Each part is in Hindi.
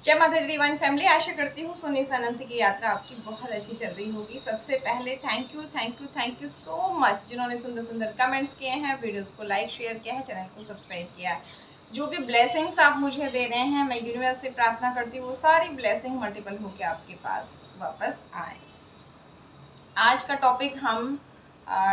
जय माता दी डिवाइन फैमिली। आशा करती हूँ सोनी अनंत की यात्रा आपकी बहुत अच्छी चल रही होगी। सबसे पहले थैंक यू सो मच जिन्होंने सुंदर सुंदर कमेंट्स किए हैं, वीडियोस को लाइक शेयर किया है, चैनल को सब्सक्राइब किया है। जो भी ब्लेसिंग्स आप मुझे दे रहे हैं, मैं यूनिवर्स से प्रार्थना करती हूँ वो सारी ब्लेसिंग मल्टीपल होकर आपके पास वापस आए। आज का टॉपिक हम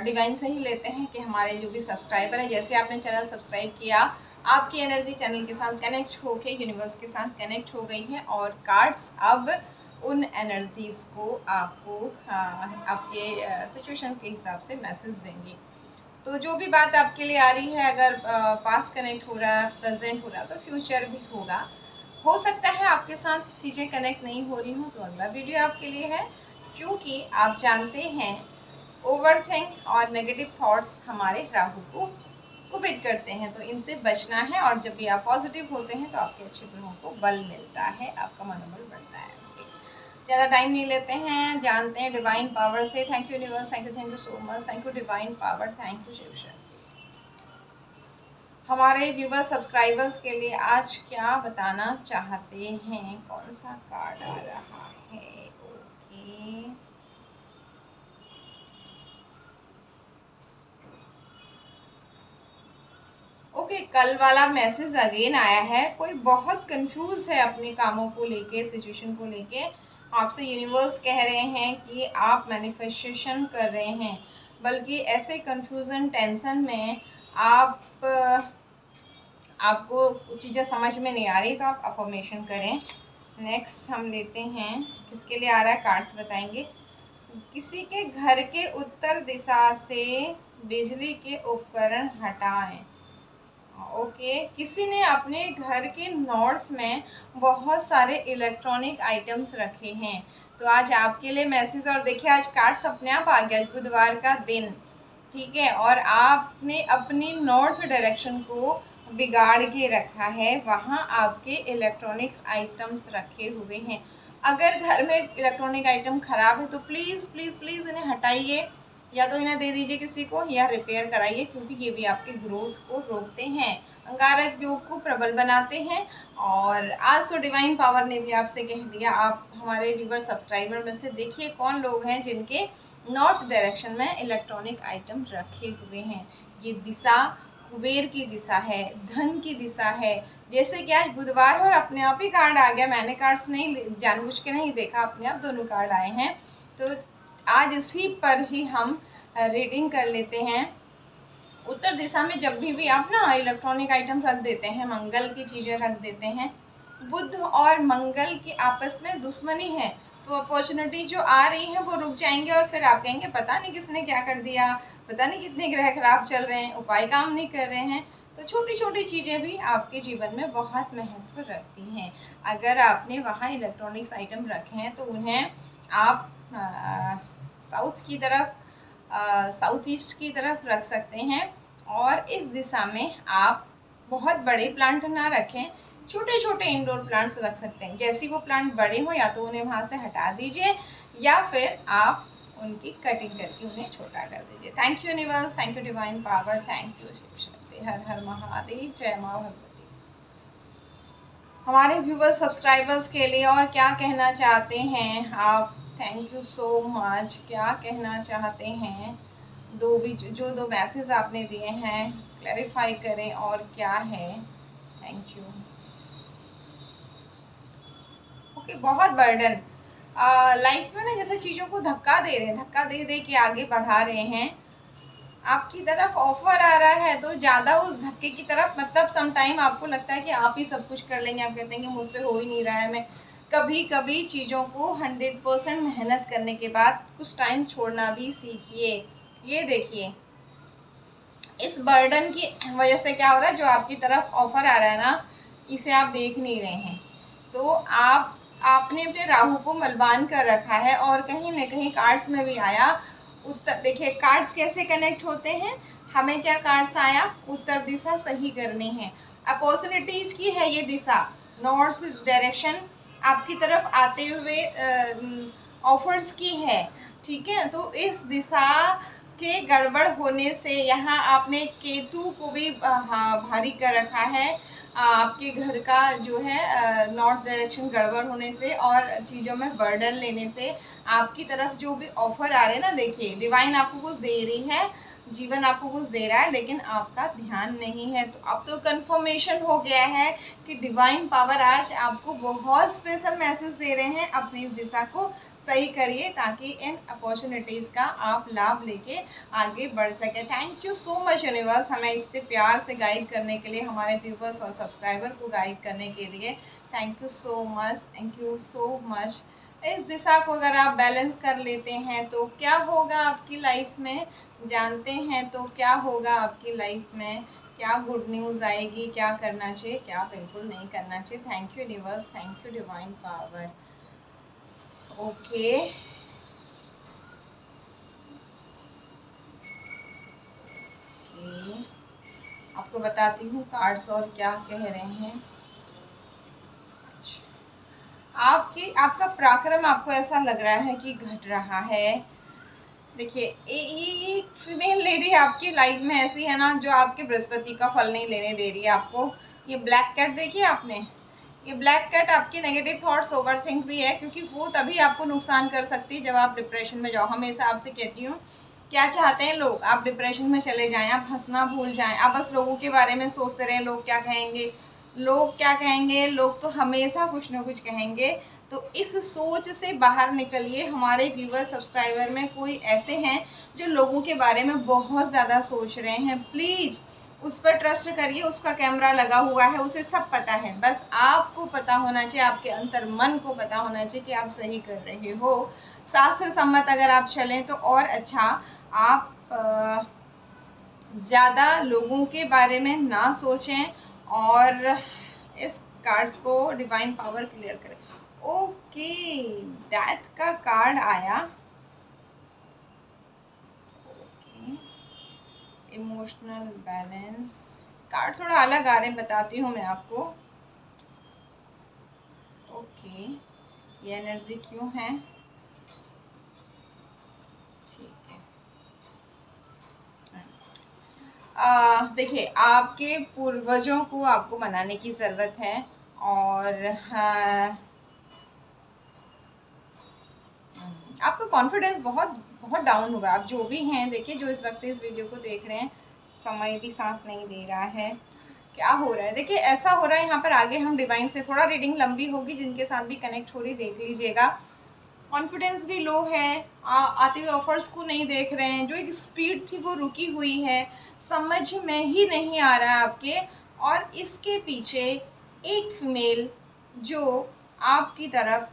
डिवाइन से ही लेते हैं कि हमारे जो भी सब्सक्राइबर है, जैसे आपने चैनल सब्सक्राइब किया, आपकी एनर्जी चैनल के साथ कनेक्ट होके यूनिवर्स के साथ कनेक्ट हो गई है और कार्ड्स अब उन एनर्जीज़ को आपको आपके सिचुएशन के हिसाब से मैसेज देंगी। तो जो भी बात आपके लिए आ रही है, अगर पास्ट कनेक्ट हो रहा है, प्रेजेंट हो रहा है, तो फ्यूचर भी होगा। हो सकता है आपके साथ चीज़ें कनेक्ट नहीं हो रही हूँ, तो अगला वीडियो आपके लिए है, क्योंकि आप जानते हैं ओवरथिंक और नेगेटिव थॉट्स हमारे राहु को कुपित करते हैं, तो इनसे बचना है। और जब भी आप पॉजिटिव होते हैं तो आपके अच्छे ग्रहों को बल मिलता है, आपका मनोबल बढ़ता है। ज़्यादा टाइम नहीं लेते हैं, जानते हैं डिवाइन पावर से। Thank you universe, thank you so much, thank you divine power, thank you Shiv Shakti. हमारे व्यूवर्स सब्सक्राइबर्स के लिए आज क्या बताना चाहते हैं, कौन सा कार्ड आ रहा है? ओके, कल वाला मैसेज अगेन आया है। कोई बहुत कंफ्यूज है अपने कामों को लेके, सिचुएशन को लेके। आपसे यूनिवर्स कह रहे हैं कि आप मैनिफेस्टेशन कर रहे हैं, बल्कि ऐसे कंफ्यूजन टेंशन में आप आपको कुछ चीज़ें समझ में नहीं आ रही, तो आप अफर्मेशन करें। नेक्स्ट हम लेते हैं, किसके लिए आ रहा है, कार्ड्स बताएंगे। किसी के घर के उत्तर दिशा से बिजली के उपकरण हटाएं। ओके, किसी ने अपने घर के नॉर्थ में बहुत सारे इलेक्ट्रॉनिक आइटम्स रखे हैं, तो आज आपके लिए मैसेज। और देखिए, आज कार्ड्स अपने आप आ गया, बुधवार का दिन, ठीक है, और आपने अपनी नॉर्थ डायरेक्शन को बिगाड़ के रखा है, वहाँ आपके इलेक्ट्रॉनिक्स आइटम्स रखे हुए हैं। अगर घर में इलेक्ट्रॉनिक आइटम ख़राब है तो प्लीज़ प्लीज़ प्लीज़ इन्हें हटाइए, या तो इन्हें दे दीजिए किसी को, या रिपेयर कराइए, क्योंकि ये भी आपके ग्रोथ को रोकते हैं, अंगारक योग को प्रबल बनाते हैं। और आज तो डिवाइन पावर ने भी आपसे कह दिया। आप हमारे व्यूवर सब्सक्राइबर में से देखिए कौन लोग हैं जिनके नॉर्थ डायरेक्शन में इलेक्ट्रॉनिक आइटम रखे हुए हैं। ये दिशा कुबेर की दिशा है, धन की दिशा है। जैसे कि आज बुधवार और अपने आप ही कार्ड आ गया, मैंने कार्ड्स नहीं जानबूझ के नहीं देखा, अपने आप दोनों कार्ड आए हैं। तो आज इसी पर ही हम रीडिंग कर लेते हैं। उत्तर दिशा में जब भी आप ना इलेक्ट्रॉनिक आइटम रख देते हैं, मंगल की चीज़ें रख देते हैं, बुध और मंगल की आपस में दुश्मनी है, तो अपॉर्चुनिटी जो आ रही है वो रुक जाएंगे और फिर आप कहेंगे पता नहीं किसने क्या कर दिया, पता नहीं कितने ग्रह खराब चल रहे हैं, उपाय काम नहीं कर रहे हैं। तो छोटी छोटी चीज़ें भी आपके जीवन में बहुत महत्व रखती हैं। अगर आपने वहाँ इलेक्ट्रॉनिक्स आइटम रखे हैं तो उन्हें आप साउथ की तरफ, साउथ ईस्ट की तरफ रख सकते हैं। और इस दिशा में आप बहुत बड़े प्लांट ना रखें, छोटे छोटे इंडोर प्लांट्स रख सकते हैं। जैसे वो प्लांट बड़े हों, या तो उन्हें वहाँ से हटा दीजिए, या फिर आप उनकी कटिंग करके उन्हें छोटा कर दीजिए। Thank you universe, thank you divine power, thank you Shiv Shakti. हर हर महादेव, जय माँ भगवती। हमारे व्यूवर्स सब्सक्राइबर्स के लिए और क्या कहना चाहते हैं आप? Thank you so much. क्या कहना चाहते हैं? जो दो मैसेज आपने दिए हैं, क्लैरिफाई करें और क्या है। Thank you. ओके, बहुत बर्डन लाइफ में ना, जैसे चीज़ों को धक्का दे रहे हैं, धक्का दे दे के आगे बढ़ा रहे हैं। आपकी तरफ ऑफर आ रहा है तो ज़्यादा उस धक्के की तरफ, मतलब सम टाइम आपको लगता है कि आप ही सब कुछ कर लेंगे, आप कहते हैं कि मुझसे हो ही नहीं रहा है। मैं कभी कभी चीज़ों को 100% मेहनत करने के बाद कुछ टाइम छोड़ना भी सीखिए। ये देखिए, इस बर्डन की वजह से क्या हो रहा है, जो आपकी तरफ ऑफर आ रहा है ना, इसे आप देख नहीं रहे हैं। तो आपने अपने राहु को मलबान कर रखा है, और कहीं ना कहीं कार्ड्स में भी आया उत्तर। देखिए कार्ड्स कैसे कनेक्ट होते हैं, हमें क्या कार्ड्स आया, उत्तर दिशा सही करनी है, अपॉर्चुनिटीज की है ये दिशा, नॉर्थ डायरेक्शन आपकी तरफ आते हुए ऑफर्स की है, ठीक है। तो इस दिशा के गड़बड़ होने से यहाँ आपने केतु को भी हाँ भारी कर रखा है। आपके घर का जो है नॉर्थ डायरेक्शन गड़बड़ होने से और चीज़ों में बर्डन लेने से आपकी तरफ जो भी ऑफर आ रहे हैं ना, देखिए डिवाइन आपको कुछ दे रही है, जीवन आपको कुछ दे रहा है, लेकिन आपका ध्यान नहीं है। तो अब तो कंफर्मेशन हो गया है कि डिवाइन पावर आज आपको बहुत स्पेशल मैसेज दे रहे हैं। अपनी इस दिशा को सही करिए ताकि इन अपॉर्चुनिटीज़ का आप लाभ लेके आगे बढ़ सके। Thank you so much universe, हमें इतने प्यार से गाइड करने के लिए, हमारे व्यूवर्स और सब्सक्राइबर को गाइड करने के लिए thank you so much, thank you so much. इस दिशा को अगर आप बैलेंस कर लेते हैं तो क्या होगा आपकी लाइफ में, जानते हैं तो क्या होगा आपकी लाइफ में, क्या गुड न्यूज़ आएगी, क्या करना चाहिए, क्या बिल्कुल नहीं करना चाहिए। Thank you universe, thank you divine power. Okay आपको बताती हूँ कार्ड्स और क्या कह रहे हैं। आपका पराक्रम आपको ऐसा लग रहा है कि घट रहा है। देखिए ये फीमेल लेडी आपकी लाइफ में ऐसी है ना जो आपके बृहस्पति का फल नहीं लेने दे रही है आपको। ये ब्लैक कैट देखिए आपने, ये ब्लैक कैट आपकी नेगेटिव थॉट्स ओवर थिंक भी है, क्योंकि वो तभी आपको नुकसान कर सकती है जब आप डिप्रेशन में जाओ। हमेशा आपसे कहती हूँ, क्या चाहते हैं लोग, आप डिप्रेशन में चले जाएं, आप हंसना भूल जाएं, आप बस लोगों के बारे में सोचते रहें, लोग क्या कहेंगे, लोग क्या कहेंगे, लोग तो हमेशा कुछ ना कुछ कहेंगे। तो इस सोच से बाहर निकलिए। हमारे व्यूवर सब्सक्राइबर में कोई ऐसे हैं जो लोगों के बारे में बहुत ज़्यादा सोच रहे हैं, प्लीज़ उस पर ट्रस्ट करिए। उसका कैमरा लगा हुआ है, उसे सब पता है, बस आपको पता होना चाहिए, आपके अंतर मन को पता होना चाहिए कि आप सही कर रहे हो। शास्त्र सम्मत अगर आप चलें तो और अच्छा, आप ज़्यादा लोगों के बारे में ना सोचें और इस कार्ड्स को डिवाइन पावर क्लियर करें। ओके, डेथ का कार्ड आया। ओके, इमोशनल बैलेंस कार्ड थोड़ा अलग आ रहे हैं, बताती हूँ मैं आपको। ओके, ये एनर्जी क्यों है, ठीक है। देखिए आपके पूर्वजों को आपको मनाने की ज़रूरत है और हाँ, आपका कॉन्फिडेंस बहुत बहुत डाउन हुआ। आप जो भी हैं, देखिए जो इस वक्त इस वीडियो को देख रहे हैं, समय भी साथ नहीं दे रहा है, क्या हो रहा है। देखिए ऐसा हो रहा है यहाँ पर, आगे हम डिवाइन से थोड़ा रीडिंग लंबी होगी, जिनके साथ भी कनेक्ट हो रही देख लीजिएगा। कॉन्फिडेंस भी लो है, आते हुए ऑफर्स को नहीं देख रहे हैं, जो एक स्पीड थी वो रुकी हुई है, समझ में ही नहीं आ रहा है आपके। और इसके पीछे एक फीमेल जो आपकी तरफ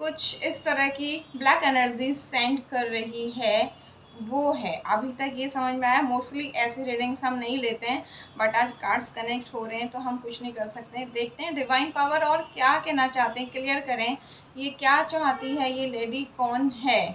कुछ इस तरह की ब्लैक एनर्जी सेंड कर रही है, वो है। अभी तक ये समझ में आया। मोस्टली ऐसी रीडिंग्स हम नहीं लेते हैं, बट आज कार्ड्स कनेक्ट हो रहे हैं तो हम कुछ नहीं कर सकते। देखते हैं डिवाइन पावर और क्या कहना चाहते हैं, क्लियर करें ये क्या चाहती है, ये लेडी कौन है।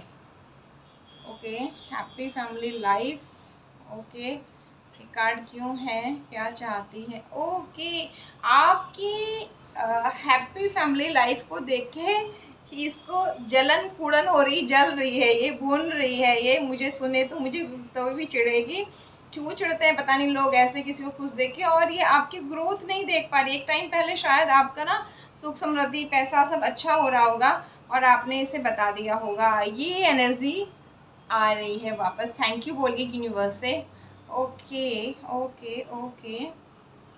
Okay, happy family life. Okay, ये कार्ड क्यों है, क्या चाहती है। ओके, आपकी हैप्पी फैमिली लाइफ को देख के कि इसको जलन कुड़न हो रही, जल रही है, ये भून रही है, ये मुझे सुने तो मुझे तो भी चिढ़ेगी। क्यों चिढ़ते हैं पता नहीं लोग ऐसे किसी को खुश देख के, और ये आपकी ग्रोथ नहीं देख पा रही। एक टाइम पहले शायद आपका ना सुख समृद्धि पैसा सब अच्छा हो रहा होगा और आपने इसे बता दिया होगा। ये एनर्जी आ रही है वापस। थैंक यू बोलिए यूनिवर्स से। ओके ओके ओके,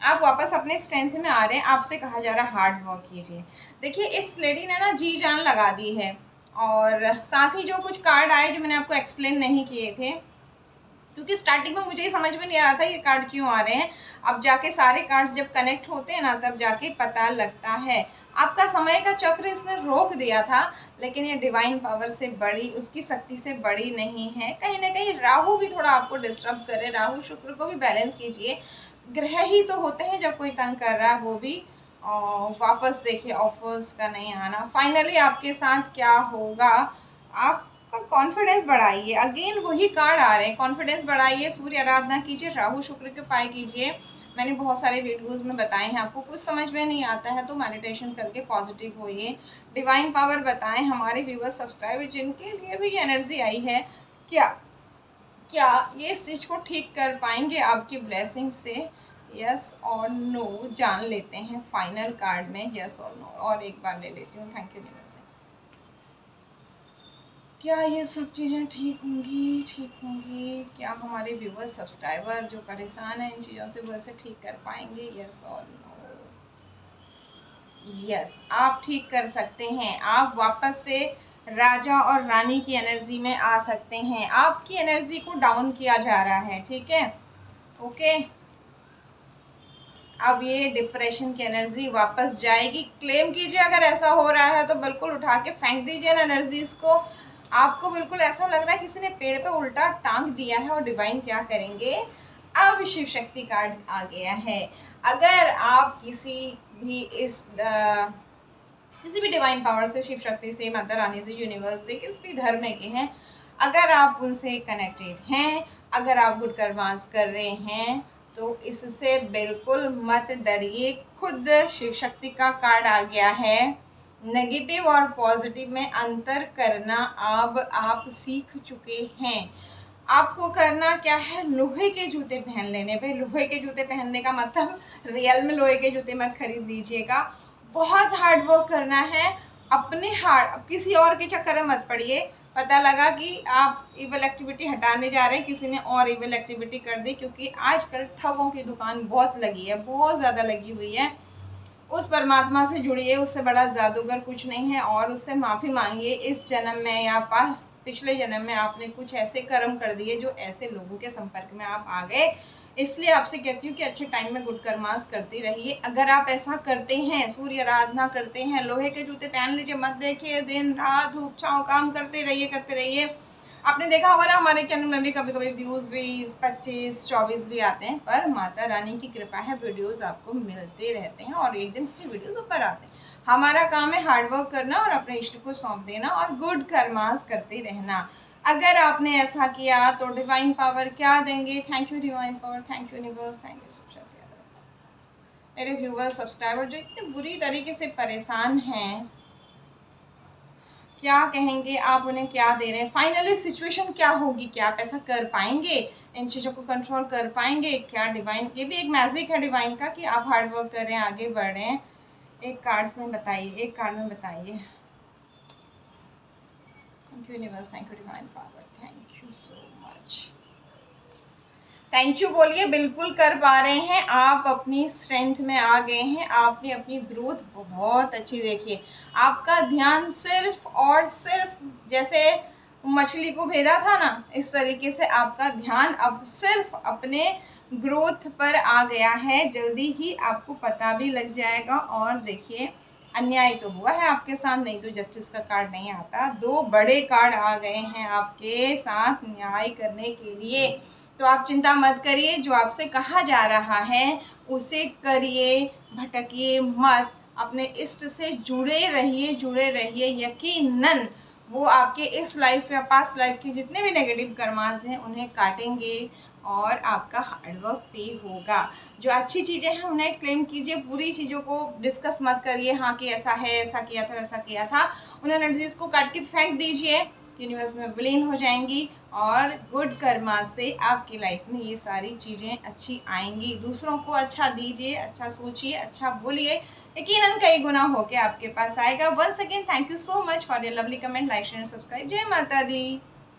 आप वापस अपने स्ट्रेंथ में आ रहे हैं। आपसे कहा जा रहा है हार्ड वर्क कीजिए। देखिए इस लेडी ने ना जी जान लगा दी है, और साथ ही जो कुछ कार्ड आए जो मैंने आपको एक्सप्लेन नहीं किए थे, क्योंकि स्टार्टिंग में मुझे ये समझ में नहीं आ रहा था ये कार्ड क्यों आ रहे हैं। अब जाके सारे कार्ड्स जब कनेक्ट होते हैं ना, तब जाके पता लगता है। आपका समय का चक्र इसने रोक दिया था, लेकिन ये डिवाइन पावर से बड़ी, उसकी शक्ति से बड़ी नहीं है। कहीं ना कहीं राहु भी थोड़ा आपको डिस्टर्ब करे, राहु शुक्र को भी बैलेंस कीजिए। ग्रह ही तो होते हैं जब कोई तंग कर रहा है, वो भी। और वापस देखिए ऑफर्स का नहीं आना। फाइनली आपके साथ क्या होगा, आपका कॉन्फिडेंस बढ़ाइए। अगेन वही कार्ड आ रहे हैं, कॉन्फिडेंस बढ़ाइए, सूर्य आराधना कीजिए, राहु शुक्र के उपाय कीजिए। मैंने बहुत सारे वीडियोज़ में बताए हैं, आपको कुछ समझ में नहीं आता है तो मेडिटेशन करके पॉजिटिव होइए। डिवाइन पावर बताएं हमारे व्यूअर्स सब्सक्राइबर जिनके लिए भी एनर्जी आई है, क्या क्या ये इस चीज़ को ठीक कर पाएंगे आपकी ब्लेसिंग से? यस और नो जान लेते हैं फाइनल कार्ड में, यस और नो। और एक बार ले लेती हूँ। Thank you universe. क्या ये सब चीज़ें ठीक होंगी? ठीक होंगी? क्या हमारे व्यूअर्स सब्सक्राइबर जो परेशान हैं इन चीज़ों से वो ऐसे ठीक कर पाएंगे? यस और नो। यस, आप ठीक कर सकते हैं। आप वापस से राजा और रानी की एनर्जी में आ सकते हैं। आपकी एनर्जी को डाउन किया जा रहा है, ठीक है? ओके, अब ये डिप्रेशन की एनर्जी वापस जाएगी। क्लेम कीजिए अगर ऐसा हो रहा है तो बिल्कुल उठा के फेंक दीजिए ना एनर्जीज को। आपको बिल्कुल ऐसा लग रहा है किसी ने पेड़ पे उल्टा टांग दिया है। और डिवाइन क्या करेंगे? अब शिव शक्ति कार्ड आ गया है। अगर आप किसी भी किसी भी डिवाइन पावर से, शिव शक्ति से, माता रानी से, यूनिवर्स से, किसी भी धर्म के हैं, अगर आप उनसे कनेक्टेड हैं, अगर आप गुड कर्मास कर रहे हैं तो इससे बिल्कुल मत डरिए। खुद शिव शक्ति का कार्ड आ गया है। नेगेटिव और पॉजिटिव में अंतर करना अब आप सीख चुके हैं। आपको करना क्या है? लोहे के जूते पहन लेने पे। लोहे के जूते पहनने का मतलब रियल में लोहे के जूते मत खरीद लीजिएगा। बहुत हार्ड वर्क करना है। अपने हार्ड, किसी और के चक्कर में मत पड़िए। पता लगा कि आप इवल एक्टिविटी हटाने जा रहे हैं, किसी ने और इवल एक्टिविटी कर दी, क्योंकि आजकल ठगों की दुकान बहुत लगी है, बहुत ज़्यादा लगी हुई है। उस परमात्मा से जुड़िए, उससे बड़ा जादूगर कुछ नहीं है, और उससे माफ़ी मांगिए। इस जन्म में या पिछले जन्म में आपने कुछ ऐसे कर्म कर दिए जो ऐसे लोगों के संपर्क में आप आ गए। इसलिए आपसे कहती हूँ कि अच्छे टाइम में गुड कर्मास करते रहिए। अगर आप ऐसा करते हैं, सूर्य आराधना करते हैं, लोहे के जूते पहन लीजिए, मत देखिए, दिन रात धूप छाँव काम करते रहिए, करते रहिए। आपने देखा होगा ना हमारे चैनल में भी कभी कभी व्यूज़ 20, 25, 24 भी आते हैं, पर माता रानी की कृपा है, वीडियोस आपको मिलते रहते हैं और एक दिन फिर वीडियोस ऊपर आते हैं। हमारा काम है हार्डवर्क करना और अपने इष्ट को सौंप देना और गुड कर्मास करते रहना। अगर आपने ऐसा किया तो डिवाइन पावर क्या देंगे? Thank you divine power, thank you universe, thank you सब। मेरे व्यूवर्स सब्सक्राइबर जो इतने बुरी तरीके से परेशान हैं, क्या कहेंगे आप उन्हें? क्या दे रहे हैं? फाइनली सिचुएशन क्या होगी? क्या आप ऐसा कर पाएंगे? इन चीज़ों को कंट्रोल कर पाएंगे क्या? डिवाइन, ये भी एक मैजिक है डिवाइन का कि आप हार्ड वर्क कर रहे हैं, आगे बढ़ रहे हैं। एक कार्ड में बताइए, एक कार्ड में बताइए। Thank you universe, thank you divine power, thank you so much. Thank you बोलिए। बिल्कुल कर पा रहे हैं आप, अपनी स्ट्रेंथ में आ गए हैं। आपने अपनी ग्रोथ बहुत अच्छी देखी है। आपका ध्यान सिर्फ और सिर्फ, जैसे मछली को भेदा था ना, इस तरीके से आपका ध्यान अब सिर्फ अपने ग्रोथ पर आ गया है। जल्दी ही आपको पता भी लग जाएगा। और देखिए, अन्याय तो हुआ है आपके साथ, नहीं तो जस्टिस का कार्ड नहीं आता। 2 बड़े कार्ड आ गए हैं आपके साथ न्याय करने के लिए। तो आप चिंता मत करिए, जो आपसे कहा जा रहा है उसे करिए, भटकिए मत। अपने इष्ट से जुड़े रहिए, जुड़े रहिए। यकीनन वो आपके इस लाइफ या पास्ट लाइफ के जितने भी नेगेटिव कर्मास हैं उन्हें काटेंगे और आपका हार्डवर्क पे होगा। जो अच्छी चीज़ें हैं उन्हें क्लेम कीजिए, बुरी चीज़ों को डिस्कस मत करिए। हाँ कि ऐसा है, ऐसा किया था, वैसा किया था, उन एनर्जीज को काट के फेंक दीजिए। यूनिवर्स में विलीन हो जाएंगी और गुड कर्मा से आपकी लाइफ में ये सारी चीज़ें अच्छी आएंगी। दूसरों को अच्छा दीजिए, अच्छा सोचिए, अच्छा बोलिए, यकीनन कई गुना होके आपके पास आएगा। Once again thank you so much for your lovely comment, like share, subscribe. जय माता दी।